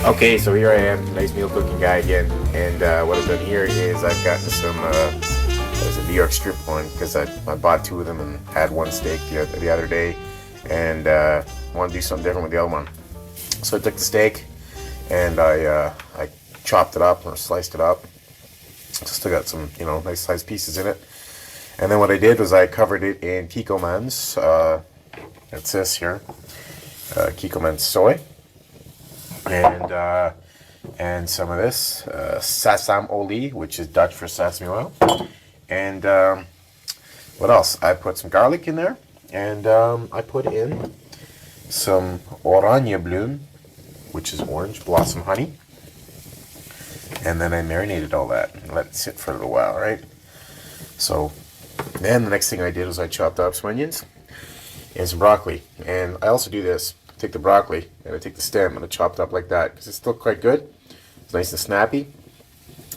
Okay, so here I am, nice meal cooking guy again, and what I've done here is I've got some, there's a New York strip loin, because I bought two of them and had one steak the other day, and want to do something different with the other one. So I took the steak, and I chopped it up, or sliced it up, still got some, nice sized pieces in it, and then what I did was I covered it in Kikkoman's, it says here, Kikkoman's soy, and some of this sasamolie, which is Dutch for sesame oil, and what else? I put some garlic in there, and I put in some oranjebloem, which is orange blossom honey, and then I marinated all that and let it sit for a little while, right? So then the next thing I did was I chopped up some onions and some broccoli, and I also do this. Take the broccoli and I take the stem and I chop it up like that because it's still quite good. It's nice and snappy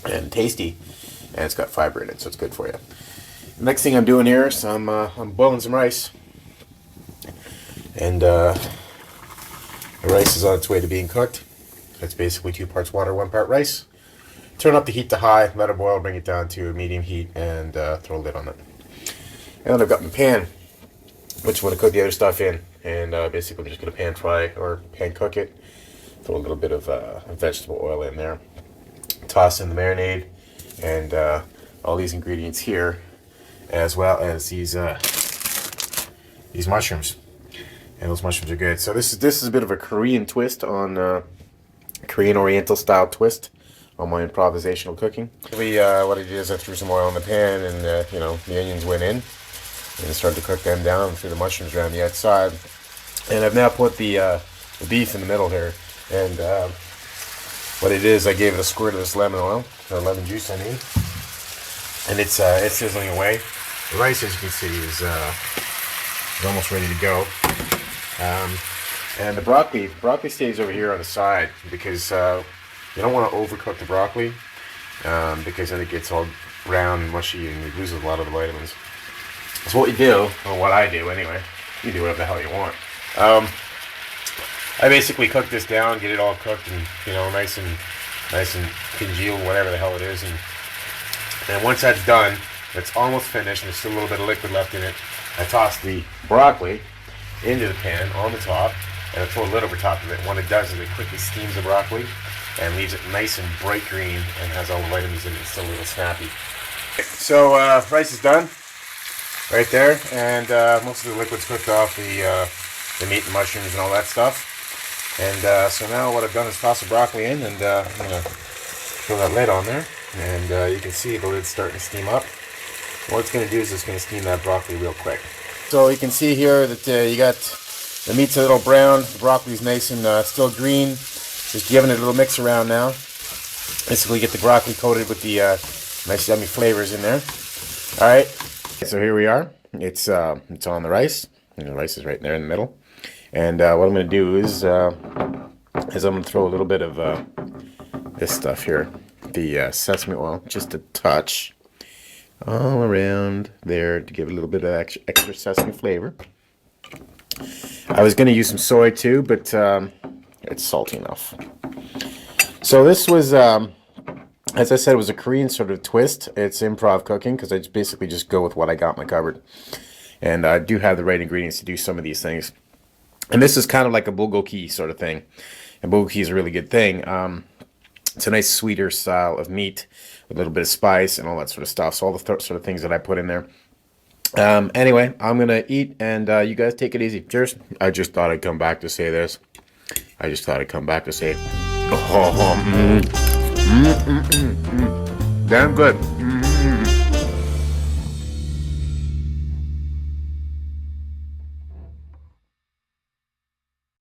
and tasty, and it's got fiber in it, so it's good for you. The next thing I'm doing here is I'm boiling some rice, and the rice is on its way to being cooked. It's basically 2 parts water, 1 part rice. Turn up the heat to high, let it boil, bring it down to a medium heat, and throw a lid on it. And then I've got my pan, which I'm going to cook the other stuff in. And basically I'm just going to pan fry or pan cook it. Throw a little bit of vegetable oil in there. Toss in the marinade and all these ingredients here, as well as these mushrooms. And those mushrooms are good. So this is a bit of a Korean twist on Korean Oriental style twist on my improvisational cooking. What I did is I threw some oil in the pan, and the onions went in. And started to cook them down through the mushrooms around the outside. And I've now put the beef in the middle here. And what it is, I gave it a squirt of this lemon oil, or lemon juice, I mean. And it's sizzling away. The rice, as you can see, is almost ready to go. And the broccoli stays over here on the side because you don't want to overcook the broccoli because then it gets all brown and mushy and it loses a lot of the vitamins. So what you do, or what I do anyway, you do whatever the hell you want. I basically cook this down, get it all cooked and nice and congealed, whatever the hell it is, and once that's done, it's almost finished and there's still a little bit of liquid left in it. I toss the broccoli into the pan on the top, and I throw a lid over top of it. What it does is it quickly steams the broccoli and leaves it nice and bright green and has all the vitamins in it. It's still a little snappy. So rice is done. Right there, and most of the liquid's cooked off the meat and mushrooms and all that stuff. And so now what I've done is toss the broccoli in, and I'm going to throw that lid on there. And you can see the lid's starting to steam up. What it's going to do is it's going to steam that broccoli real quick. So you can see here that you got the meat's a little brown, the broccoli's nice and still green. Just giving it a little mix around now. Basically get the broccoli coated with the nice yummy flavors in there. Alright. So here we are. It's on the rice, and the rice is right there in the middle. And what I'm going to do is I'm going to throw a little bit of this stuff here, the sesame oil, just a touch, all around there to give it a little bit of extra sesame flavor. I was going to use some soy too, but it's salty enough. So this was, as I said, it was a Korean sort of twist. It's improv cooking because I basically just go with what I got in my cupboard. And I do have the right ingredients to do some of these things. And this is kind of like a bulgogi sort of thing. And bulgogi is a really good thing. It's a nice sweeter style of meat with a little bit of spice and all that sort of stuff. So all the sort of things that I put in there. Anyway, I'm going to eat, and you guys take it easy. Cheers. I just thought I'd come back to say this. I just thought I'd come back to say, damn good.